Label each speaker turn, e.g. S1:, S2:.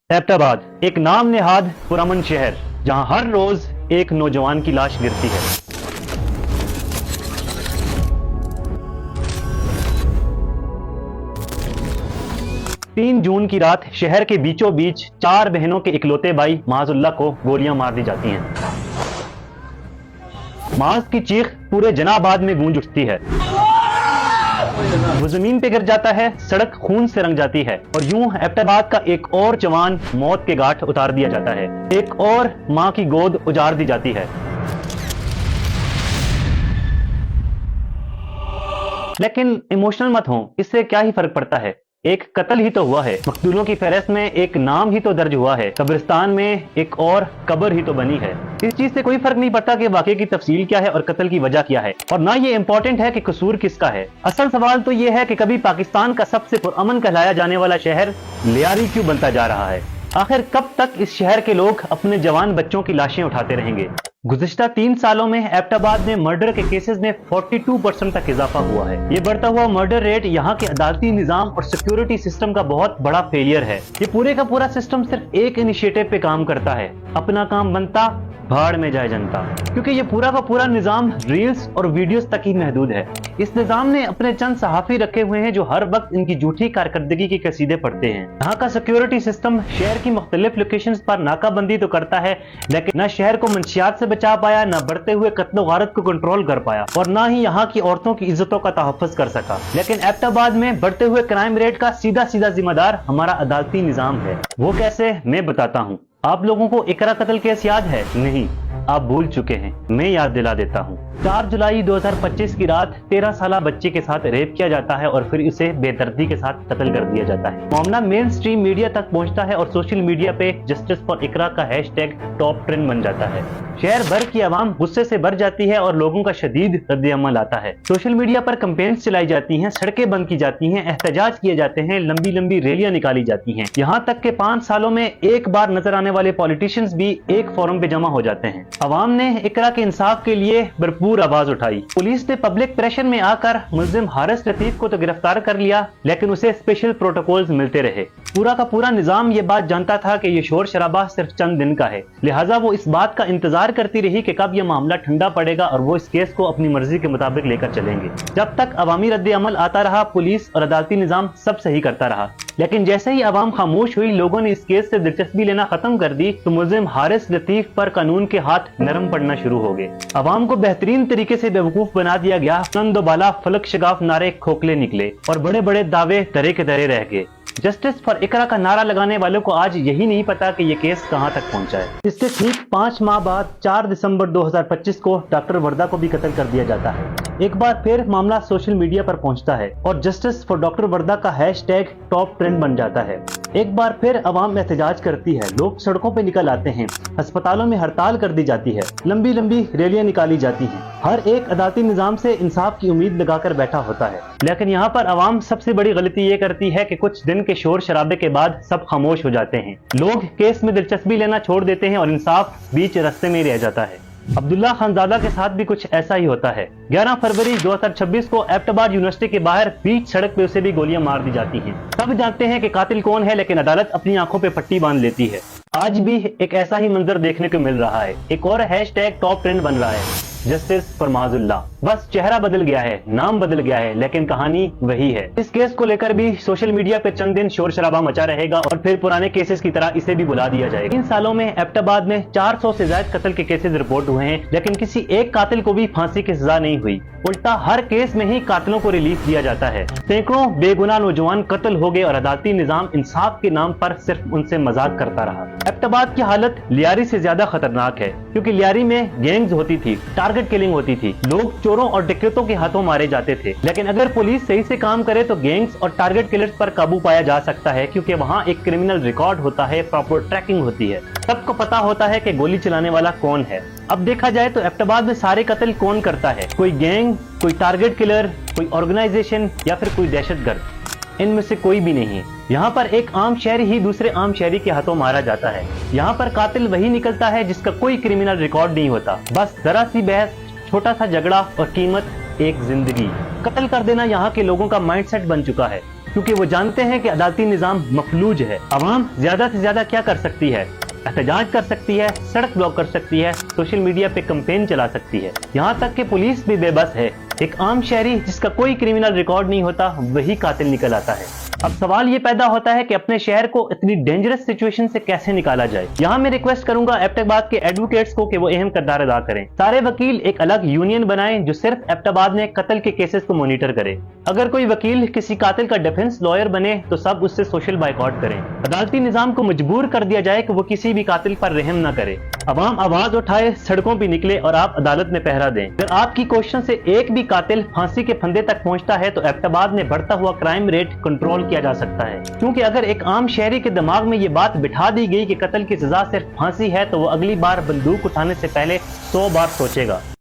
S1: एबटाबाद एक नाम नेहाद पुरअमन शहर जहां हर रोज एक नौजवान की लाश गिरती है। तीन जून की रात शहर के बीचों बीच चार बहनों के इकलौते भाई माजुल्लाह को गोलियां मार दी जाती हैं। माज की चीख पूरे जनाबाद में गूंज उठती है। वो जमीन पे गिर जाता है, सड़क खून से रंग जाती है और यूं एबटाबाद का एक और जवान मौत के घाट उतार दिया जाता है। एक और मां की गोद उजाड़ दी जाती है। लेकिन इमोशनल मत हो, इससे क्या ही फर्क पड़ता है। एक कत्ल ही तो हुआ है, मकतूलों की फहरिस्त में एक नाम ही तो दर्ज हुआ है, कब्रिस्तान में एक और कब्र ही तो बनी है। इस चीज से कोई फर्क नहीं पड़ता कि वाकये की तफसील क्या है और कत्ल की वजह क्या है, और ना ये इंपॉर्टेंट है कि कसूर किसका है। असल सवाल तो ये है कि कभी पाकिस्तान का सबसे पुरअमन कहलाया जाने वाला शहर लियारी क्यों बनता जा रहा है। आखिर कब तक इस शहर के लोग अपने जवान बच्चों की लाशें उठाते रहेंगे। गुज़िश्ता 3 सालों में एबटाबाद में मर्डर के केसेस में 42% तक इजाफा हुआ है। ये बढ़ता हुआ मर्डर रेट यहाँ के अदालती निजाम और सिक्योरिटी सिस्टम का बहुत बड़ा फेलियर है। ये पूरे का पूरा सिस्टम सिर्फ एक इनिशिएटिव पे काम करता है, अपना काम बनता भाड़ में जाए जनता, क्योंकि ये पूरा का पूरा निजाम रील्स और वीडियोस तक ही महदूद है। इस निजाम ने अपने चंद सहाफी रखे हुए हैं जो हर वक्त इनकी झूठी कारकर्दगी की कसीदे पढ़ते हैं। यहाँ का सिक्योरिटी सिस्टम शहर की मुख्तलिफ लोकेशंस पर नाकाबंदी तो करता है, लेकिन न शहर को मंशियात से बचा पाया, न बढ़ते हुए कत्ल गारत को कंट्रोल कर पाया और न ही यहाँ की औरतों की इज्जतों का तहफ़्फ़ुज़ कर सका। लेकिन एबटाबाद में बढ़ते हुए क्राइम रेट का सीधा सीधा जिम्मेदार हमारा अदालती निजाम है। वो कैसे, मैं बताता हूँ। आप लोगों को इकरा कत्ल केस याद है? नहीं, आप भूल चुके हैं, मैं याद दिला देता हूँ। 4 जुलाई 2025 की रात 13 साल बच्चे के साथ रेप किया जाता है और फिर उसे बेदर्दी के साथ कत्ल कर दिया जाता है। मामला मेन स्ट्रीम मीडिया तक पहुंचता है और सोशल मीडिया पे जस्टिस फॉर इकरा का हैशटैग टॉप ट्रेंड बन जाता है। शहर भर की आवाम गुस्से से भर जाती है और लोगों का शदीद रद्द-ए-अमल आता है। सोशल मीडिया पर कैंपेन्स चलाई जाती हैं, सड़कें बंद की जाती हैं, एहतजाज किए जाते हैं, लंबी लंबी रैलियां निकाली जाती हैं। यहाँ तक के 5 सालों में एक बार नजर आने वाले पॉलिटिशियंस भी एक फोरम पे जमा हो जाते हैं। अवाम ने इकरा के इंसाफ के लिए भरपूर आवाज उठाई। पुलिस ने पब्लिक प्रेशर में आकर मुल्जिम हारिस लतीफ को तो गिरफ्तार कर लिया, लेकिन उसे स्पेशल प्रोटोकॉल्स मिलते रहे। पूरा का पूरा निजाम ये बात जानता था कि ये शोर शराबा सिर्फ चंद दिन का है, लिहाजा वो इस बात का इंतजार करती रही कि कब ये मामला ठंडा पड़ेगा और वो इस केस को अपनी मर्जी के मुताबिक लेकर चलेंगे। जब तक अवामी रद्द अमल आता रहा, पुलिस और अदालती निजाम सब सही करता रहा। लेकिन जैसे ही अवाम खामोश हुई, लोगों ने इस केस से दिलचस्पी लेना खत्म कर दी, तो मुल्जिम हारिस लतीफ पर कानून के हाथ नरम पड़ना शुरू हो गए। अवाम को बेहतरीन तरीके से बेवकूफ बना दिया गया। बुलंद बाला फलक शगाफ नारे खोखले निकले और बड़े बड़े दावे दरे के दरे रह गए। जस्टिस फॉर इकरा का नारा लगाने वालों को आज यही नहीं पता कि ये केस कहां तक पहुंचा है। इसके ठीक 5 माह बाद 4 दिसंबर 2025 को डॉक्टर वर्दा को भी कत्ल कर दिया जाता है। एक बार फिर मामला सोशल मीडिया पर पहुंचता है और जस्टिस फॉर डॉक्टर वर्दा का हैशटैग टॉप ट्रेंड बन जाता है। एक बार फिर अवाम एहतजाज करती है, लोग सड़कों पे निकल आते हैं, अस्पतालों में हड़ताल कर दी जाती है, लंबी लंबी रैलियां निकाली जाती हैं। हर एक अदालती निजाम से इंसाफ की उम्मीद लगाकर बैठा होता है, लेकिन यहाँ पर अवाम सबसे बड़ी गलती ये करती है कि कुछ दिन के शोर शराबे के बाद सब खामोश हो जाते हैं। लोग केस में दिलचस्पी लेना छोड़ देते हैं और इंसाफ बीच रास्ते में ही रह जाता है। अब्दुल्ला खानजादा के साथ भी कुछ ऐसा ही होता है। 11 फरवरी 2026 को एबटाबाद यूनिवर्सिटी के बाहर बीच सड़क पे उसे भी गोलियां मार दी जाती हैं। सब जानते हैं कि कातिल कौन है, लेकिन अदालत अपनी आंखों पे पट्टी बांध लेती है। आज भी एक ऐसा ही मंजर देखने को मिल रहा है। एक और हैशटैग टॉप ट्रेंड बन रहा है, जस्टिस फॉर माजुल्लाह। बस चेहरा बदल गया है, नाम बदल गया है, लेकिन कहानी वही है। इस केस को लेकर भी सोशल मीडिया पे चंद दिन शोर शराबा मचा रहेगा और फिर पुराने केसेस की तरह इसे भी बुला दिया जाएगा। 3 सालों में एबटाबाद में 400 से ज्यादा कत्ल के केसेस रिपोर्ट हुए हैं, लेकिन किसी एक कातिल को भी फांसी की सजा नहीं हुई। उल्टा हर केस में ही कातिलों को रिलीफ दिया जाता है। सैकड़ों बेगुनाह नौजवान कत्ल हो गए और अदालती निजाम इंसाफ के नाम पर सिर्फ उनसे मजाक करता रहा। एबटाबाद की हालत लियारी से ज्यादा खतरनाक है, क्योंकि लियारी में गैंग्स होती थी, टारगेट किलिंग होती थी, लोग चोरों और डकैतों के हाथों मारे जाते थे। लेकिन अगर पुलिस सही से काम करे तो गैंग्स और टारगेट किलर्स पर काबू पाया जा सकता है, क्योंकि वहाँ एक क्रिमिनल रिकॉर्ड होता है, प्रॉपर ट्रैकिंग होती है, सबको पता होता है कि गोली चलाने वाला कौन है। अब देखा जाए तो एबटाबाद में सारे कत्ल कौन करता है? कोई गैंग, कोई टारगेट किलर, कोई ऑर्गेनाइजेशन या फिर कोई दहशतगर्द। इनमें से कोई भी नहीं है। यहाँ पर एक आम शहरी ही दूसरे आम शहरी के हाथों मारा जाता है। यहाँ पर कातिल वही निकलता है जिसका कोई क्रिमिनल रिकॉर्ड नहीं होता। बस जरा सी बहस, छोटा सा झगड़ा और कीमत एक जिंदगी। कत्ल कर देना यहाँ के लोगों का माइंडसेट बन चुका है। کیونکہ وہ جانتے ہیں کہ عدالتی نظام مفلوج ہے۔ عوام زیادہ سے زیادہ کیا کر سکتی ہے؟ احتجاج کر سکتی ہے، سڑک بلاک کر سکتی ہے، سوشل میڈیا پہ کمپین چلا سکتی ہے، یہاں تک کہ پولیس بھی بے بس ہے۔ ایک عام شہری جس کا کوئی کرمنل ریکارڈ نہیں ہوتا وہی قاتل نکل آتا ہے۔ اب سوال یہ پیدا ہوتا ہے کہ اپنے شہر کو اتنی ڈینجرس سچویشن سے کیسے نکالا جائے۔ یہاں میں ریکویسٹ کروں گا ایبٹ آباد کے ایڈوکیٹس کو کہ وہ اہم کردار ادا کریں۔ سارے وکیل ایک الگ یونین بنائیں جو صرف ایبٹ آباد میں قتل کے کیسز کو مانیٹر کرے۔ اگر کوئی وکیل کسی قاتل کا ڈیفنس لائر بنے تو سب اس سے سوشل بائیکاٹ کریں۔ عدالتی نظام کو مجبور کر دیا جائے کہ وہ کسی بھی قاتل پر رحم نہ کرے۔ عوام آواز اٹھائے، سڑکوں پہ نکلے اور آپ عدالت میں پہرا دیں۔ اگر آپ کی کوششوں سے ایک بھی قاتل پھانسی کے پھندے تک پہنچتا ہے تو ایبٹ آباد میں بڑھتا ہوا کرائم ریٹ کنٹرول کیا جا سکتا ہے، کیونکہ اگر ایک عام شہری کے دماغ میں یہ بات بٹھا دی گئی کہ قتل کی سزا صرف پھانسی ہے تو وہ اگلی بار بندوق اٹھانے سے پہلے 100 بار سوچے گا۔